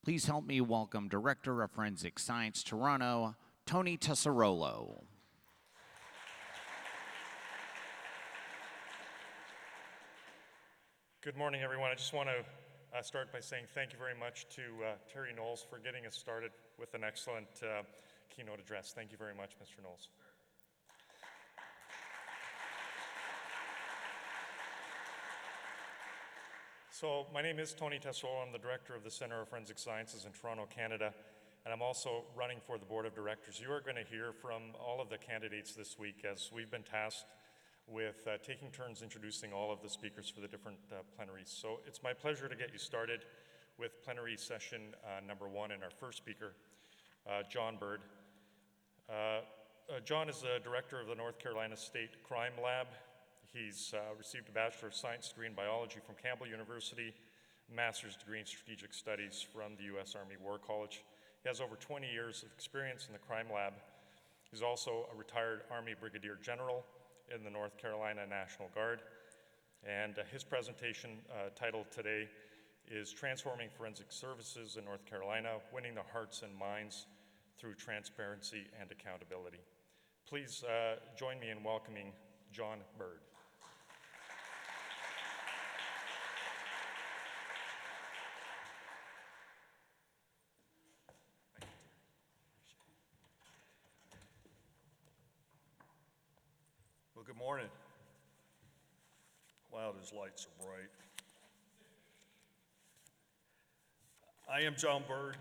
Please help me welcome Director of Forensic Science, Toronto, Tony Tesserolo. Good morning, everyone. I just want to start by saying thank you very much to Terry Knowles for getting us started with an excellent keynote address. Thank you very much, Mr. Knowles. So my name is Tony Tesserolo. I'm the Director of the Centre of Forensic Sciences in Toronto, Canada, and I'm also running for the Board of Directors. You are going to hear from all of the candidates this week as we've been tasked with taking turns introducing all of the speakers for the different plenaries. So it's my pleasure to get you started with plenary session number one and our first speaker, John Byrd. John is the director of the North Carolina State Crime Lab. He's received a Bachelor of Science degree in biology from Campbell University, a master's degree in strategic studies from the U.S. Army War College. He has over 20 years of experience in the crime lab. He's also a retired Army Brigadier General in the North Carolina National Guard. And his presentation titled today is Transforming Forensic Services in North Carolina, Winning the Hearts and Minds Through Transparency and Accountability. Please join me in welcoming John Byrd. Well, good morning. Wow, those lights are bright. I am John Byrd.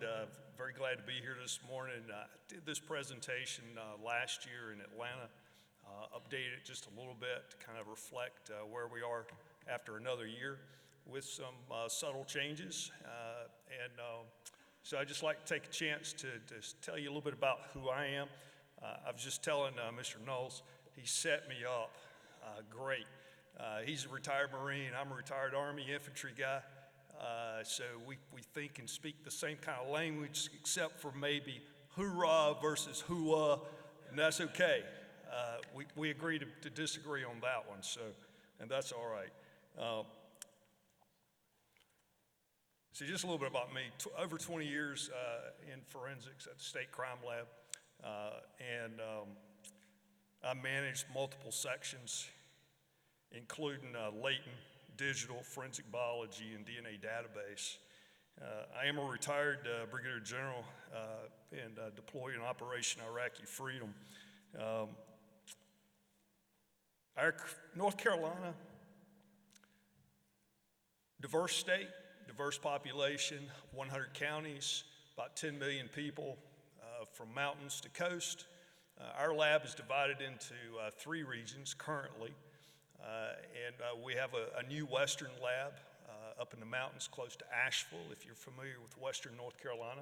Very glad to be here this morning. I did this presentation last year in Atlanta, updated it just a little bit to kind of reflect where we are after another year with some subtle changes. So I'd just like to take a chance to tell you a little bit about who I am. I was just telling Mr. Knowles, he set me up great. He's a retired Marine. I'm a retired Army infantry guy. So we think and speak the same kind of language, except for maybe hoorah versus hooah, and that's okay. We agree to disagree on that one, and that's all right. So just a little bit about me. Over 20 years in forensics at the State Crime Lab, I managed multiple sections, including latent, digital, forensic biology, and DNA database. I am a retired Brigadier General and deployed in Operation Iraqi Freedom. Our North Carolina, diverse state, diverse population, 100 counties, about 10 million people from mountains to coast. Our lab is divided into three regions currently, and we have a new western lab up in the mountains close to Asheville, if you're familiar with western North Carolina.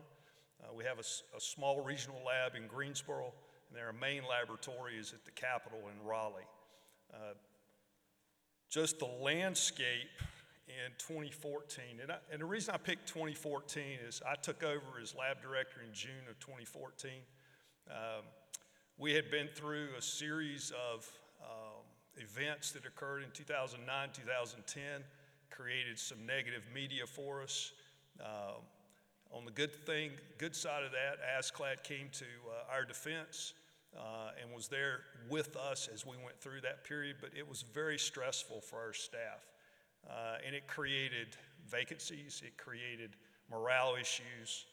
We have a small regional lab in Greensboro, and then our main laboratory is at the Capitol in Raleigh. Just the landscape in 2014, and the reason I picked 2014 is I took over as lab director in June of 2014. We had been through a series of events that occurred in 2009, 2010, created some negative media for us. On the good side of that, ASCLD came to our defense and was there with us as we went through that period, but it was very stressful for our staff. And it created vacancies, it created morale issues.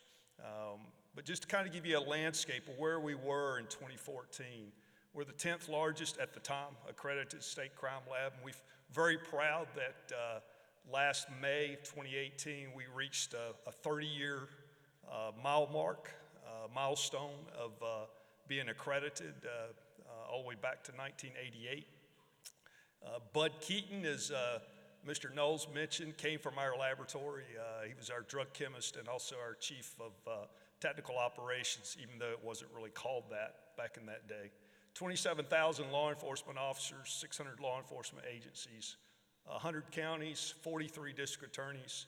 But just to kind of give you a landscape of where we were in 2014, we're the 10th largest at the time accredited state crime lab, and we're very proud that last May of 2018 we reached a 30-year milestone of being accredited all the way back to 1988. Bud Keaton, as Mr. Knowles mentioned, came from our laboratory. He was our drug chemist and also our chief of technical operations, even though it wasn't really called that back in that day. 27,000 law enforcement officers, 600 law enforcement agencies, 100 counties, 43 district attorneys,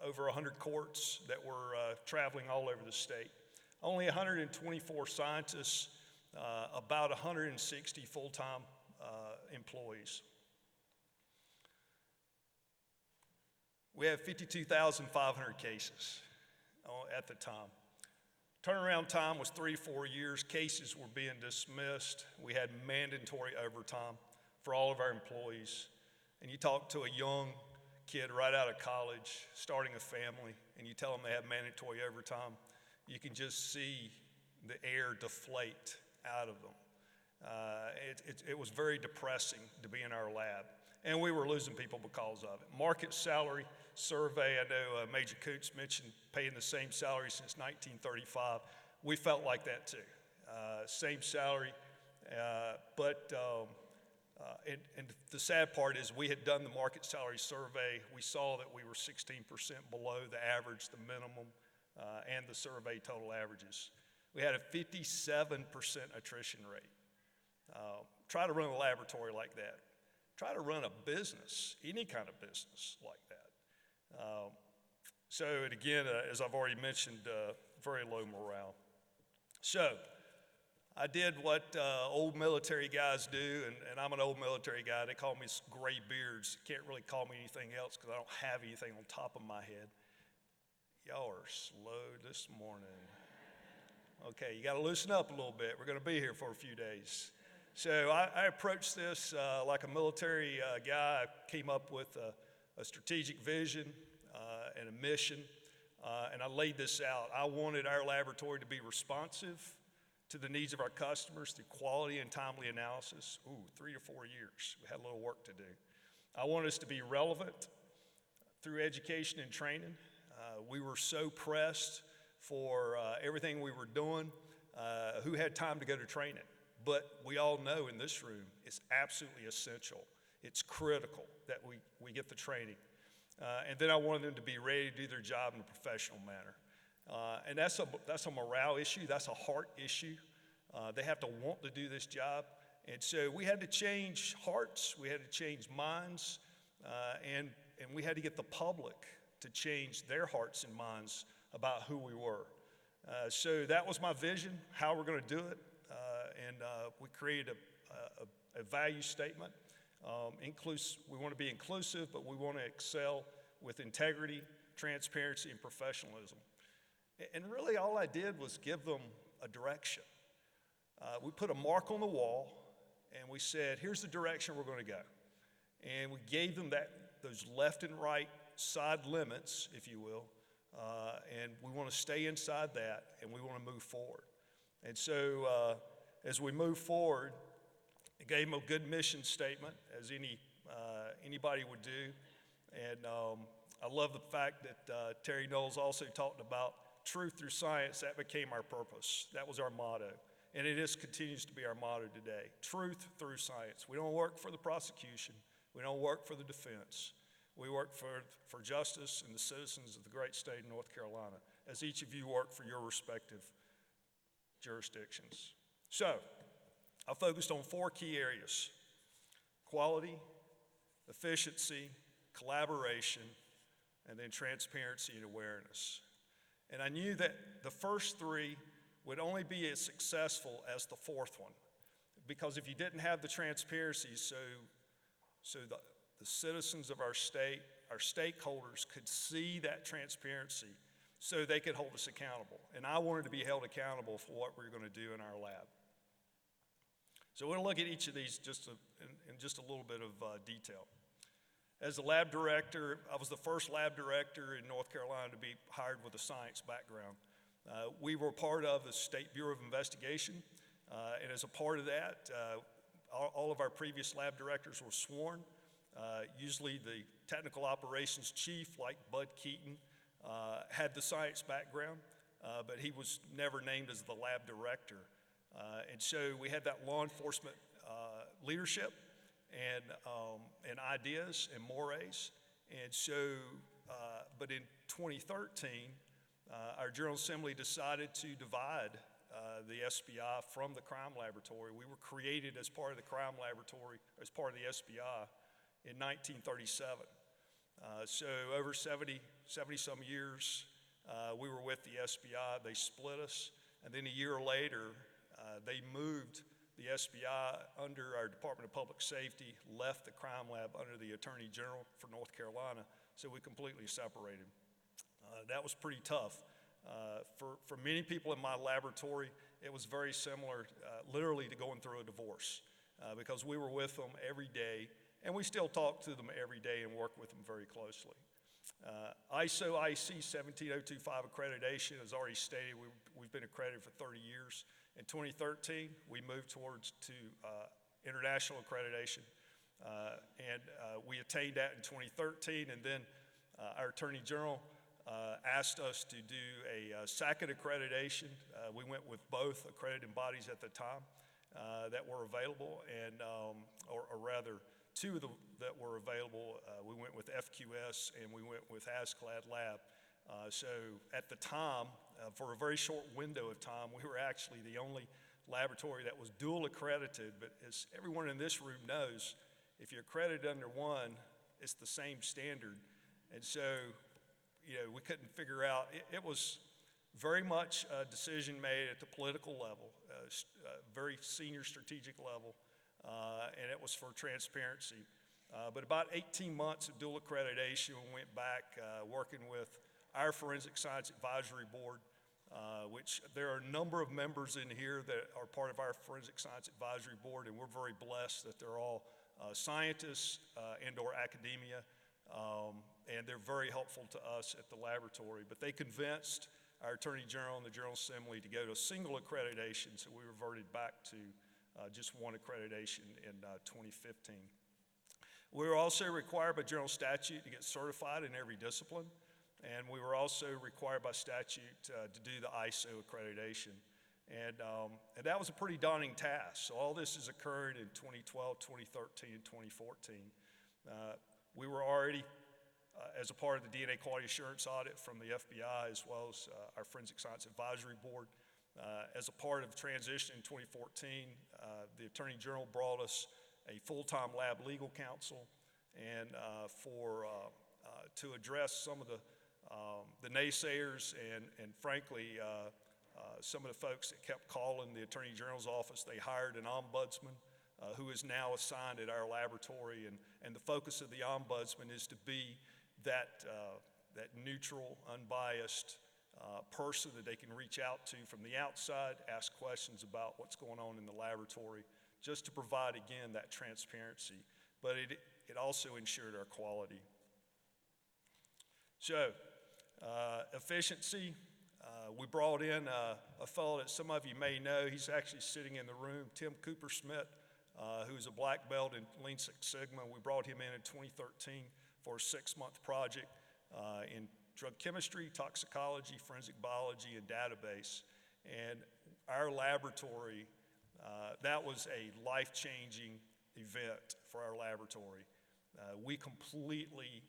over 100 courts that were traveling all over the state. Only 124 scientists, about 160 full-time employees. We had 52,500 cases at the time. Turnaround time was 3 to 4 years. Cases were being dismissed. We had mandatory overtime for all of our employees. And you talk to a young kid right out of college, starting a family, and you tell them they have mandatory overtime, you can just see the air deflate out of them. It was very depressing to be in our lab, and we were losing people because of it. Market salary survey, I know Major Coots mentioned paying the same salary since 1935. We felt like that too. Same salary, and the sad part is we had done the market salary survey. We saw that we were 16% below the average, the minimum, and the survey total averages. We had a 57% attrition rate. Try to run a laboratory like that. Try to run a business, any kind of business like that. And again, as I've already mentioned, very low morale. So I did what old military guys do, and I'm an old military guy. They call me gray beards. Can't really call me anything else because I don't have anything on top of my head. Y'all are slow this morning. Okay, you got to loosen up a little bit. We're going to be here for a few days. So I approached this like a military guy. I came up with a strategic vision and a mission, and I laid this out. I wanted our laboratory to be responsive to the needs of our customers through quality and timely analysis. 3 to 4 years. We had a little work to do. I wanted us to be relevant through education and training. We were so pressed for everything we were doing. Who had time to go to training? But we all know in this room, it's absolutely essential. It's critical that we get the training. And then I wanted them to be ready to do their job in a professional manner. And that's a morale issue. That's a heart issue. They have to want to do this job. And so we had to change hearts. We had to change minds. And we had to get the public to change their hearts and minds about who we were. So that was my vision, how we're going to do it. And we created a value statement. We want to be inclusive, but we want to excel with integrity, transparency, and professionalism. And really all I did was give them a direction. We put a mark on the wall, and we said, here's the direction we're going to go. And we gave them those left and right side limits, if you will, and we want to stay inside that, and we want to move forward. And so as we move forward, I gave them a good mission statement, as anybody would do. And I love the fact that Terry Knowles also talked about truth through science. That became our purpose. That was our motto. And it continues to be our motto today. Truth through science. We don't work for the prosecution. We don't work for the defense. We work for justice and the citizens of the great state of North Carolina, as each of you work for your respective jurisdictions. So I focused on 4 key areas: quality, efficiency, collaboration, and then transparency and awareness. And I knew that the first 3 would only be as successful as the 4th one, because if you didn't have the transparency, so the citizens of our state, our stakeholders could see that transparency so they could hold us accountable. And I wanted to be held accountable for what we're going to do in our lab. So we're going to look at each of these in just a little bit of detail. As the lab director, I was the first lab director in North Carolina to be hired with a science background. We were part of the State Bureau of Investigation, and as a part of that, all of our previous lab directors were sworn. Usually the technical operations chief, like Bud Keaton, had the science background, but he was never named as the lab director. And so we had that law enforcement leadership and ideas and mores. And so, but in 2013, our General Assembly decided to divide the SBI from the crime laboratory. We were created as part of the crime laboratory, as part of the SBI in 1937. So over 70-some years, we were with the SBI. They split us, and then a year later, they moved the SBI under our Department of Public Safety, left the crime lab under the Attorney General for North Carolina, so we completely separated. That was pretty tough. For many people in my laboratory, it was very similar, literally, to going through a divorce, because we were with them every day, and we still talk to them every day and work with them very closely. ISO IC 17025 accreditation, as already stated, we've been accredited for 30 years. In 2013, we moved towards international accreditation, and we attained that in 2013, and then our Attorney General asked us to do a second accreditation. We went with both accredited bodies at the time that were available, and or rather, two of them that were available. We went with FQS and we went with ASCLD Lab. So at the time, for a very short window of time, we were actually the only laboratory that was dual accredited. But as everyone in this room knows, if you're accredited under one, it's the same standard. And so, we couldn't figure out. It was very much a decision made at the political level, very senior strategic level, and it was for transparency. But about 18 months of dual accreditation, we went back working with our Forensic Science Advisory Board, which there are a number of members in here that are part of our Forensic Science Advisory Board, and we're very blessed that they're all scientists and or academia, and they're very helpful to us at the laboratory. But they convinced our Attorney General and the General Assembly to go to a single accreditation, so we reverted back to just one accreditation in 2015. We were also required by general statute to get certified in every discipline, and we were also required by statute to do the ISO accreditation. And that was a pretty daunting task. So all this has occurred in 2012, 2013, and 2014. We were already, as a part of the DNA quality assurance audit from the FBI, as well as our Forensic Science Advisory Board. As a part of transition in 2014, the Attorney General brought us a full-time lab legal counsel, and to address some of the naysayers and frankly, some of the folks that kept calling the Attorney General's office. They hired an ombudsman who is now assigned at our laboratory, and the focus of the ombudsman is to be that neutral, unbiased person that they can reach out to from the outside, ask questions about what's going on in the laboratory, just to provide, again, that transparency. But it also ensured our quality. So, efficiency, we brought in a fellow that some of you may know. He's actually sitting in the room, Tim Cooper-Smith, who's a black belt in Lean Six Sigma. We brought him in 2013 for a 6-month project in drug chemistry, toxicology, forensic biology, and database. And our laboratory, that was a life-changing event for our laboratory. We completely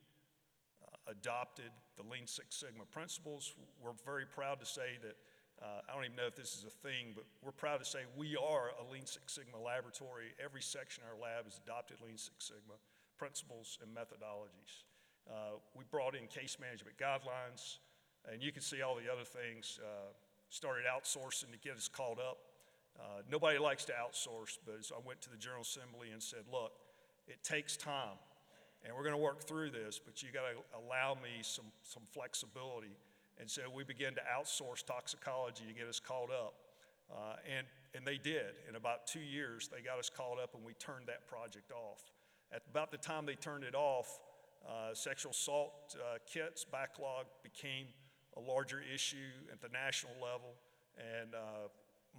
adopted the Lean Six Sigma principles. We're very proud to say that, I don't even know if this is a thing, but we're proud to say we are a Lean Six Sigma laboratory. Every section of our lab has adopted Lean Six Sigma principles and methodologies. We brought in case management guidelines, and you can see all the other things. Started outsourcing to get us caught up. Nobody likes to outsource, but I went to the General Assembly and said, look, it takes time, and we're going to work through this, but you got to allow me some flexibility. And so we began to outsource toxicology to get us caught up, and they did. In about 2 years, they got us caught up, and we turned that project off. At about the time they turned it off, sexual assault kits backlog became a larger issue at the national level, and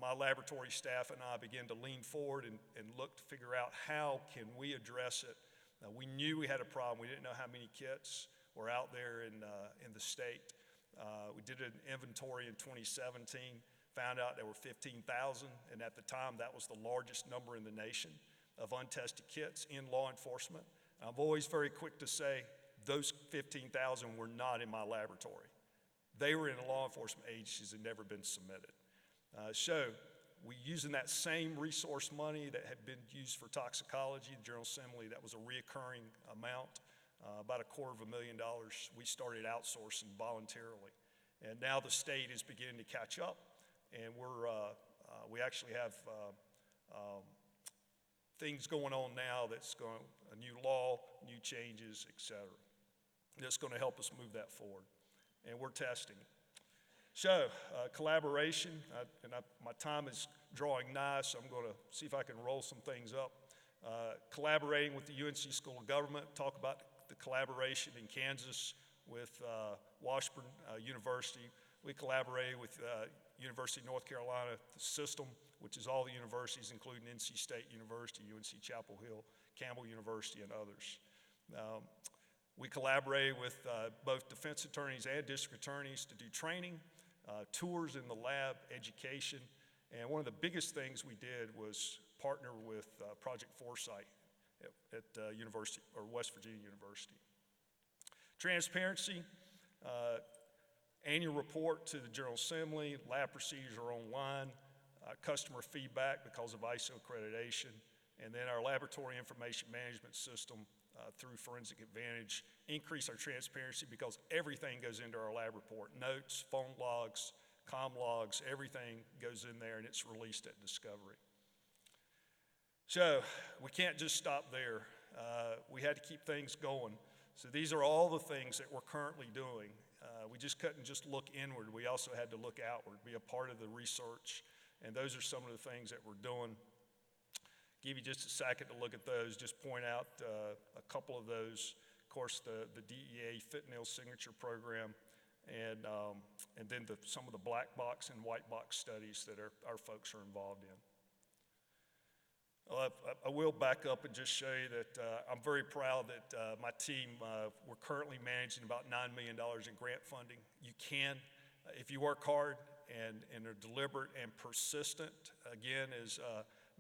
my laboratory staff and I began to lean forward and look to figure out how can we address it. We knew we had a problem. We didn't know how many kits were out there in the state. We did an inventory in 2017, found out there were 15,000, and at the time that was the largest number in the nation of untested kits in law enforcement. I'm always very quick to say those 15,000 were not in my laboratory. They were in law enforcement agencies and never been submitted. So we using that same resource money that had been used for toxicology, the General Assembly, that was a reoccurring amount, about $250,000, we started outsourcing voluntarily. And now the state is beginning to catch up, and we actually have things going on now that's going, a new law, new changes, et cetera. that's going to help us move that forward. And we're testing. So, collaboration, my time is drawing nigh, so I'm going to see if I can roll some things up. Collaborating with the UNC School of Government, talk about the collaboration in Kansas with Washburn University. We collaborated with University of North Carolina system, which is all the universities, including NC State University, UNC Chapel Hill, Campbell University, and others. We collaborated with both defense attorneys and district attorneys to do training, tours in the lab, education, and one of the biggest things we did was partner with Project Foresight at University or West Virginia University. Transparency, annual report to the General Assembly, lab procedures are online, customer feedback because of ISO accreditation, and then our laboratory information management system through Forensic Advantage increase our transparency because everything goes into our lab report. Notes, phone logs, comm logs, everything goes in there and it's released at discovery. So we can't just stop there. We had to keep things going. So these are all the things that we're currently doing. We just couldn't just look inward. We also had to look outward, be a part of the research. And those are some of the things that we're doing. Give you just a second to look at those, just point out a couple of those. Of course, the DEA fentanyl signature program, and then some of the black box and white box studies that our folks are involved in. I will back up and just show you that I'm very proud that my team, we're currently managing about $9 million in grant funding. You can, if you work hard and are deliberate and persistent, again, as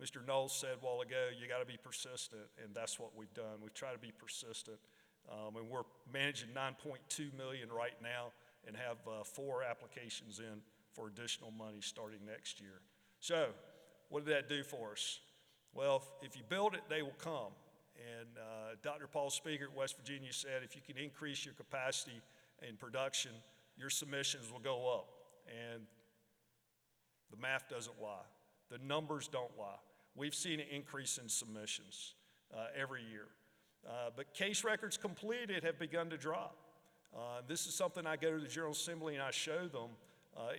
Mr. Knowles said a while ago, you got to be persistent, and that's what we've done. We try to be persistent, and we're managing $9.2 million right now and have 4 applications in for additional money starting next year. So, what did that do for us? Well, if you build it, they will come. And Dr. Paul Speaker at West Virginia said if you can increase your capacity in production, your submissions will go up. And the math doesn't lie. The numbers don't lie. We've seen an increase in submissions every year. But case records completed have begun to drop. This is something I go to the General Assembly and I show them.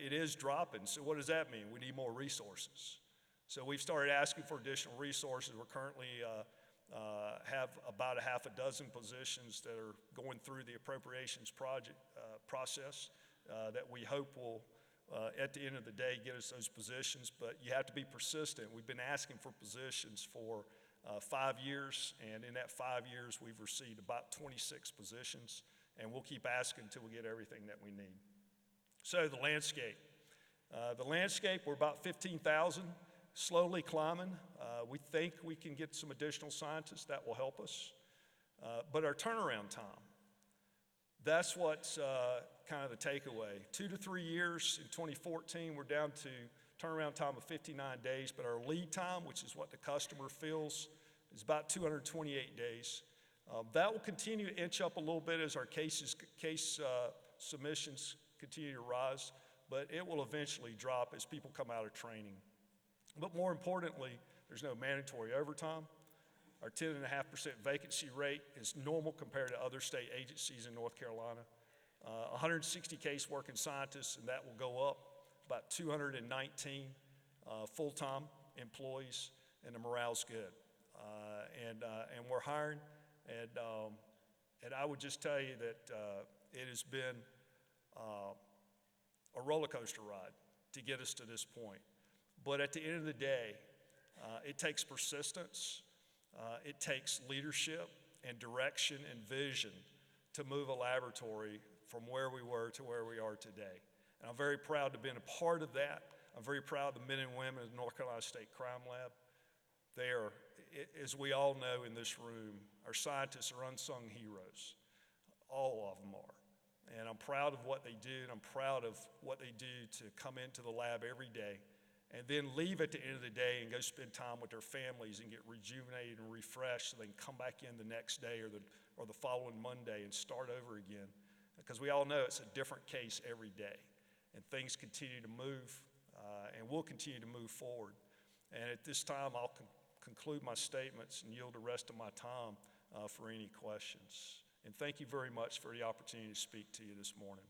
It is dropping. So what does that mean? We need more resources. So we've started asking for additional resources. We're currently have about a half a dozen positions that are going through the appropriations process that we hope will, at the end of the day, get us those positions. But you have to be persistent. We've been asking for positions for 5 years, and in that 5 years, we've received about 26 positions, and we'll keep asking until we get everything that we need. So the landscape. We're about 15,000. Slowly climbing. We think we can get some additional scientists that will help us. But our turnaround time, that's what's kind of the takeaway. 2 to 3 years. In 2014, we're down to turnaround time of 59 days, but our lead time, which is what the customer feels, is about 228 days. That will continue to inch up a little bit as our case submissions continue to rise, but it will eventually drop as people come out of training. But more importantly, there's no mandatory overtime. Our 10.5% vacancy rate is normal compared to other state agencies in North Carolina. 160 case working scientists, and that will go up. About 219 full-time employees, and the morale's good. And we're hiring, and I would just tell you that it has been a roller coaster ride to get us to this point. But at the end of the day, it takes persistence, it takes leadership and direction and vision to move a laboratory from where we were to where we are today. And I'm very proud to have been a part of that. I'm very proud of the men and women of the North Carolina State Crime Lab. They are, as we all know in this room, our scientists are unsung heroes. All of them are. And I'm proud of what they do, and I'm proud of what they do to come into the lab every day and then leave at the end of the day and go spend time with their families and get rejuvenated and refreshed so they can come back in the next day or the following Monday and start over again. Because we all know it's a different case every day. And things continue to move, and we'll continue to move forward. And at this time, I'll conclude my statements and yield the rest of my time for any questions. And thank you very much for the opportunity to speak to you this morning.